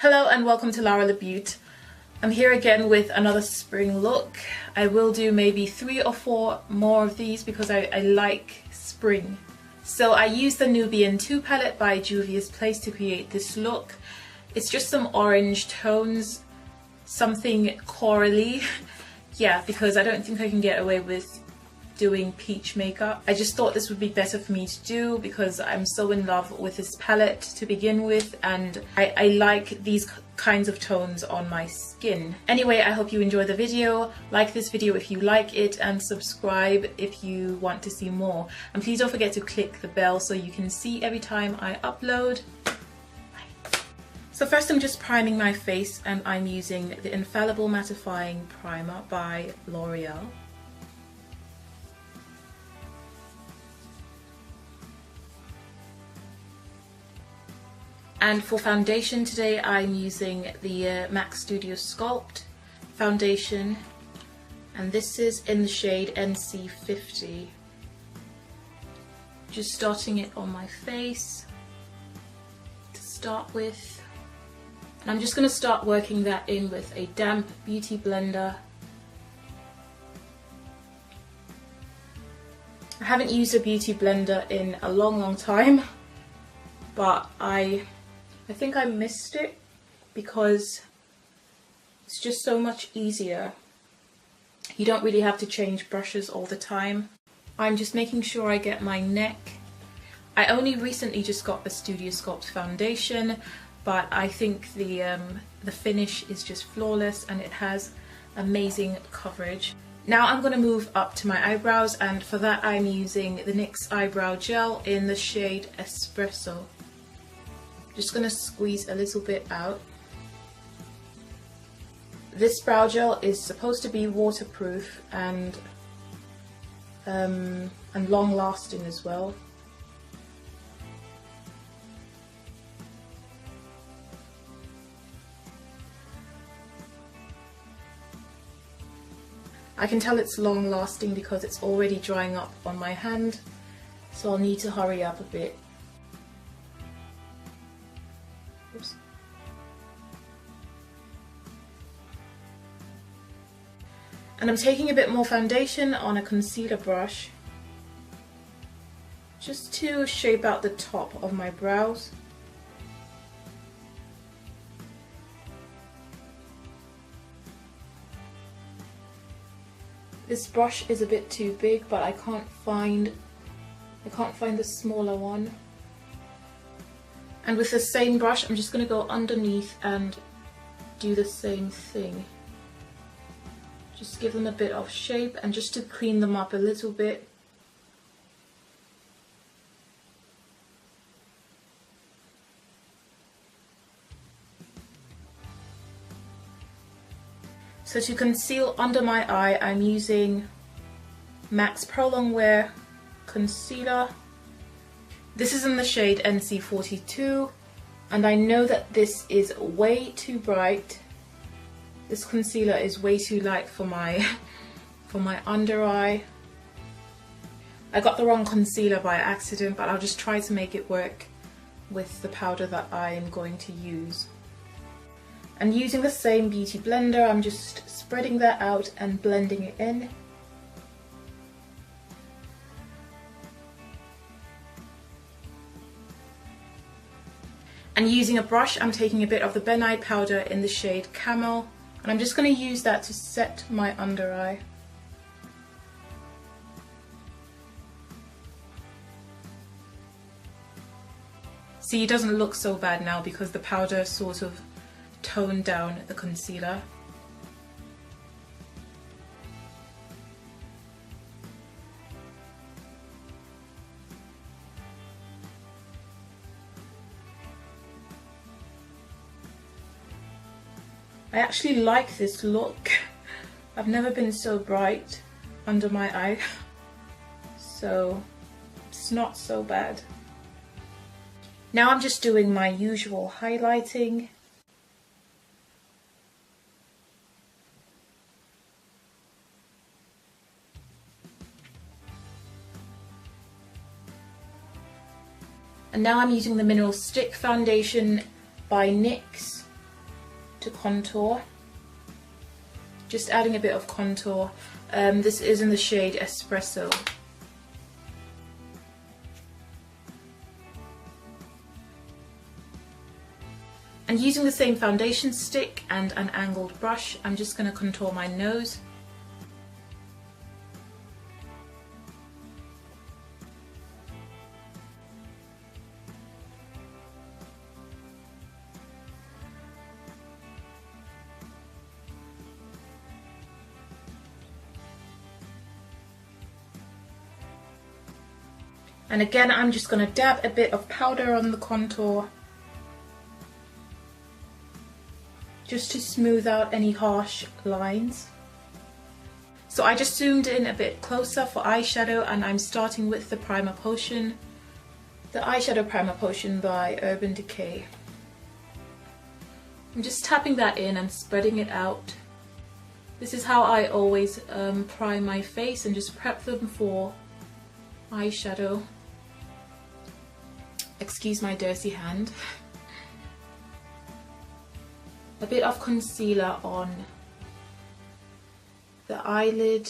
Hello and welcome to Lara the Beaut. I'm here again with another spring look. I will do maybe 3 or 4 more of these because I like spring. So I used the Nubian 2 palette by Juvia's Place to create this look. It's just some orange tones, something corally. Yeah, because I don't think I can get away with doing peach makeup. I just thought this would be better for me to do because I'm so in love with this palette to begin with, and I like these kinds of tones on my skin. Anyway, I hope you enjoy the video. Like this video if you like it and subscribe if you want to see more. And please don't forget to click the bell so you can see every time I upload. So first I'm just priming my face and I'm using the Infallible Mattifying Primer by L'Oreal. And for foundation today I'm using the MAC Studio Sculpt foundation, and this is in the shade NC50. Just starting it on my face to start with. And I'm just going to start working that in with a damp beauty blender. I haven't used a beauty blender in a long time, but I think I missed it because it's just so much easier. You don't really have to change brushes all the time. I'm just making sure I get my neck. I only recently just got the Studio Sculpt foundation, but I think the finish is just flawless and it has amazing coverage. Now I'm going to move up to my eyebrows, and for that I'm using the NYX Eyebrow Gel in the shade Espresso. Just going to squeeze a little bit out. This brow gel is supposed to be waterproof and long lasting as well. I can tell it's long lasting because it's already drying up on my hand, so I'll need to hurry up a bit. Oops. And I'm taking a bit more foundation on a concealer brush just to shape out the top of my brows. This brush is a bit too big, but I can't find the smaller one. And with the same brush, I'm just going to go underneath and do the same thing. Just give them a bit of shape and just to clean them up a little bit. So to conceal under my eye, I'm using MAC's Pro Longwear concealer. This is in the shade NC42, and I know that this is way too bright. This concealer is way too light for my under eye. I got the wrong concealer by accident, but I'll just try to make it work with the powder that I am going to use. And using the same beauty blender, I'm just spreading that out and blending it in. And using a brush, I'm taking a bit of the Ben Nye powder in the shade Camel, and I'm just going to use that to set my under eye. See, it doesn't look so bad now because the powder sort of toned down the concealer. I actually like this look. I've never been so bright under my eye, so it's not so bad. Now I'm just doing my usual highlighting. And now I'm using the Mineral Stick Foundation by NYX to contour. Just adding a bit of contour. This is in the shade Espresso. And using the same foundation stick and an angled brush, I'm just going to contour my nose. And again, I'm just going to dab a bit of powder on the contour, just to smooth out any harsh lines. So I just zoomed in a bit closer for eyeshadow, and I'm starting with the Primer Potion, the Eyeshadow Primer Potion by Urban Decay. I'm just tapping that in and spreading it out. This is how I always prime my face and just prep them for eyeshadow. Excuse my dirty hand. A bit of concealer on the eyelid.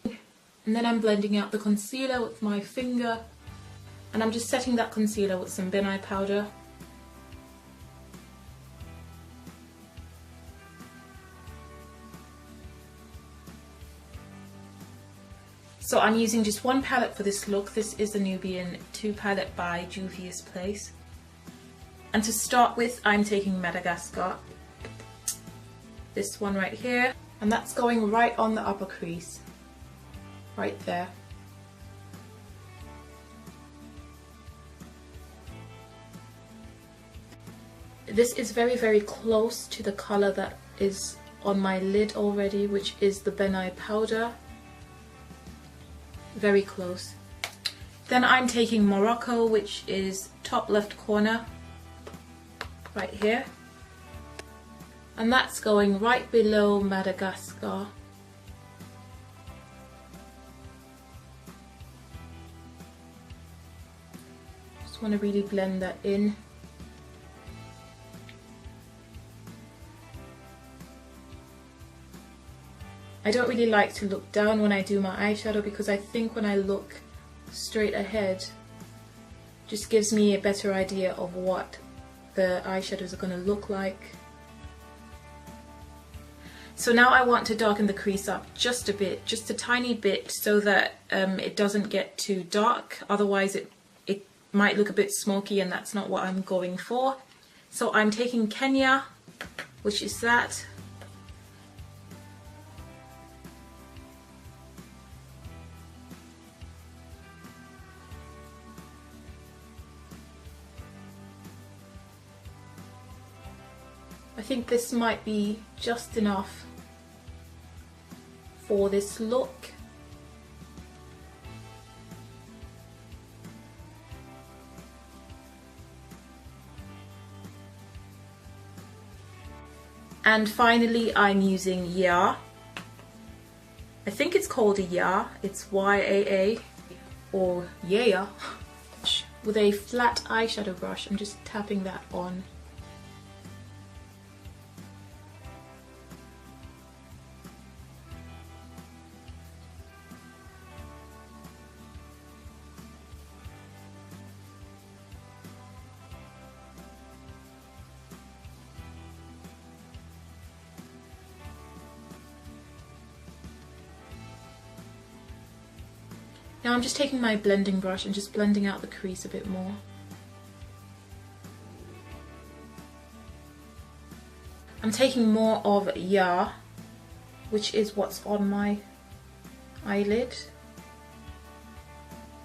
And then I'm blending out the concealer with my finger, and I'm just setting that concealer with some Ben Nye powder. So I'm using just one palette for this look. This is the Nubian 2 palette by Juvia's Place. And to start with, I'm taking Madagascar. This one right here. And that's going right on the upper crease. Right there. This is very, very close to the colour that is on my lid already, which is the Ben Nye powder. Very close. Then I'm taking Morocco, which is top left corner, right here. And that's going right below Madagascar. Just want to really blend that in. I don't really like to look down when I do my eyeshadow, because I think when I look straight ahead, just gives me a better idea of what the eyeshadows are going to look like. So now I want to darken the crease up just a bit, just a tiny bit, so that it doesn't get too dark. Otherwise it might look a bit smoky, and that's not what I'm going for. So I'm taking Kenya, which is that. I think this might be just enough for this look. And finally I'm using Ya. I think it's called a Ya, it's Y-A-A or Yeah. With a flat eyeshadow brush, I'm just tapping that on. Now I'm just taking my blending brush and just blending out the crease a bit more. I'm taking more of Ya, which is what's on my eyelid.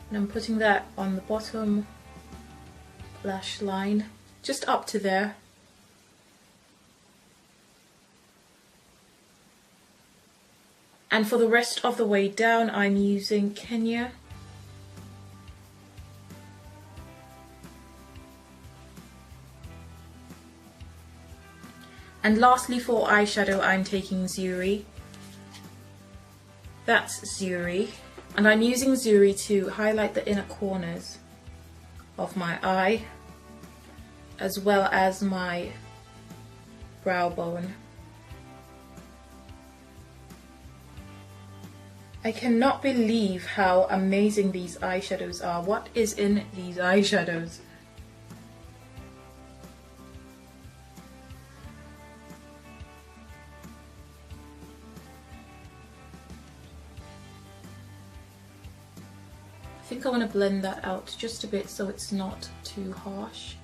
And I'm putting that on the bottom lash line, just up to there. And for the rest of the way down, I'm using Kenya. And lastly for eyeshadow, I'm taking Zuri. That's Zuri. And I'm using Zuri to highlight the inner corners of my eye as well as my brow bone. I cannot believe how amazing these eyeshadows are. What is in these eyeshadows? I think I want to blend that out just a bit so it's not too harsh.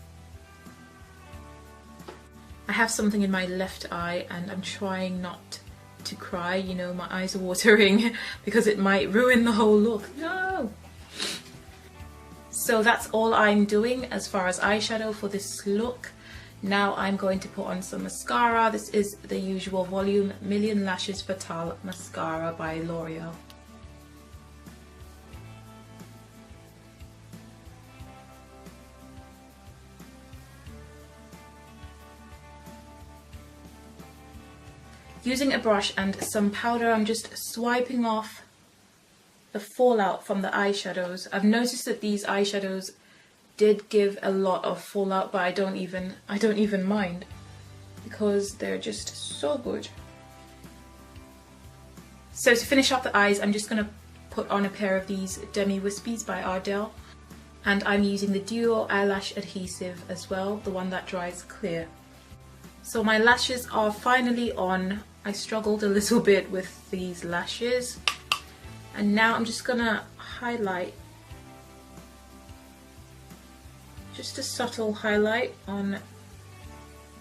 I have something in my left eye and I'm trying not to cry, you know, my eyes are watering because it might ruin the whole look. No! So that's all I'm doing as far as eyeshadow for this look. Now I'm going to put on some mascara. This is the usual Volume Million Lashes Fatale Mascara by L'Oreal. Using a brush and some powder, I'm just swiping off the fallout from the eyeshadows. I've noticed that these eyeshadows did give a lot of fallout, but I don't even mind because they're just so good. So to finish off the eyes, I'm just going to put on a pair of these Demi Wispies by Ardell, and I'm using the Dior eyelash adhesive as well, the one that dries clear. So my lashes are finally on. I struggled a little bit with these lashes, and now I'm just gonna highlight, just a subtle highlight on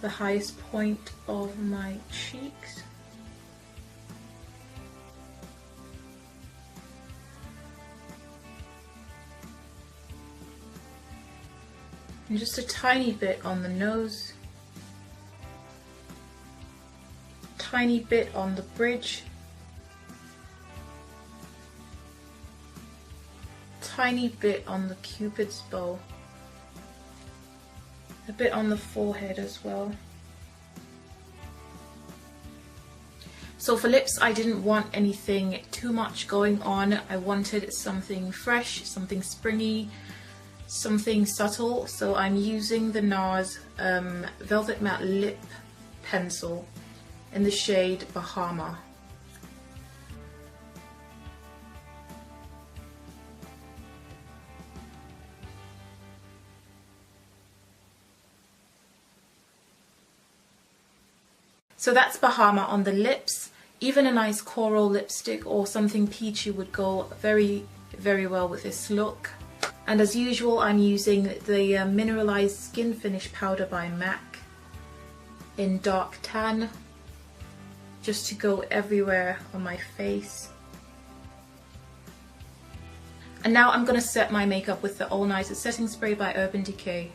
the highest point of my cheeks. And just a tiny bit on the nose. Tiny bit on the bridge, tiny bit on the Cupid's bow, a bit on the forehead as well. So for lips, I didn't want anything too much going on. I wanted something fresh, something springy, something subtle. So I'm using the NARS Velvet Matte Lip Pencil in the shade Bahama. So that's Bahama on the lips. Even a nice coral lipstick or something peachy would go very, very well with this look. And as usual, I'm using the Mineralized Skin Finish Powder by MAC in Dark Tan, just to go everywhere on my face. And now I'm going to set my makeup with the All Nighter Setting Spray by Urban Decay.